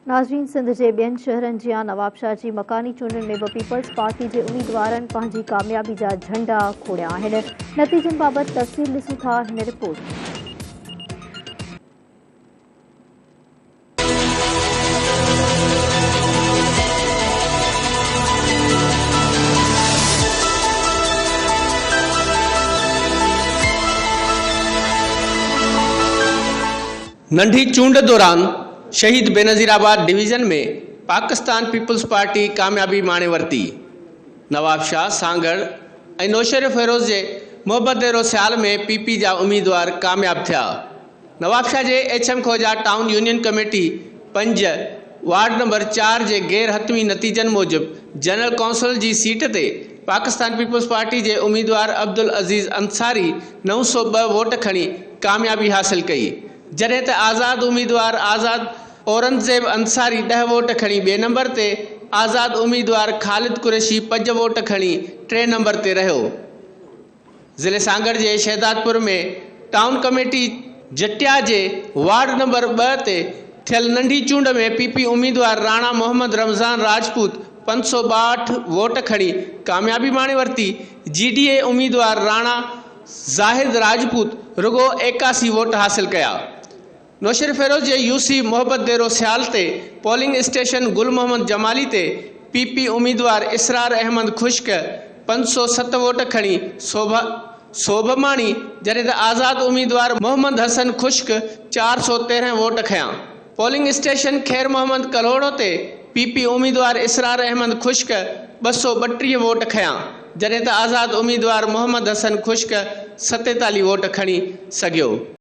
नाज़रीन, सिंध के ॿियनि शहरनि जियां नवाबशाह जी मकानी चूंडनि में भी पीपल्स पार्टी के उम्मीदवारनि पंहिंजी कामयाबी जा झंडा खोड़िया आहिनि। नतीजनि बाबति तफ़सील ॾिसूं था हिन रिपोर्ट में। नंढी चूंड दौरान शहीद बेनज़ीराबाद डिवीज़न में पाकिस्तान पीपल्स पार्टी कामयाबी माणे वरती। नवाबशाह, सांगड़ ऐं नौशर फ़िरोज़ जे मोहब्बत सियाल में पीपी जा उम्मीदवार कामयाब थिया। नवाबशाह जे एचएम खोजा town union committee 5 ward number 4 जे गैर हतमी नतीजन मूजिब जनरल कौंसिल की सीट ते पाकिस्तान पीपल्स पार्टी के उम्मीदवार अब्दुल अजीज़ अंसारी 902 वोट खणी कामयाबी हासिल कई, जॾहिं त आज़ाद उम्मीदवार आज़ाद औरंगज़ेब अंसारी 10 वोट खणी 2 नंबर ते, आज़ाद उम्मीदवार खालिद कुरैशी 5 वोट खणी 3 नंबर ते रहियो। ज़िले सांगड़ के शहदादपुर में टाउन कमेटी जटिया के वार्ड नंबर 2 ते थियल नंढी चूंड में पीपी उम्मीदवार राणा मोहम्मद रमज़ान राजपूत 562 वोट खणी कामयाबी माणे वरती। जीडीए उम्मीदवार राणा ज़ाहिद राजपूत रुगो 81 वोट हासिल कया। नौशर फ़िरोज़ जे यूसी मोहब्बत सियाल ते पोलिंग स्टेशन गुल मोहम्मद जमाली ते पीपी उम्मीदवार इसरार अहमद खुश्क 507 वोट खणी सोभमाणी, जॾहिं त आज़ाद उम्मीदवार मोहम्मद हसन खुश्क 413 वोट खया। पोलिंग स्टेशन खैर मोहम्मद कलोड़ो ते पीपी उम्मीदवार इसरार अहमद खुश्क 232 वोट खया, जॾहिं त आज़ाद उम्मीदवार मोहम्मद हसन खुश्क 47 वोट खणी सघियो।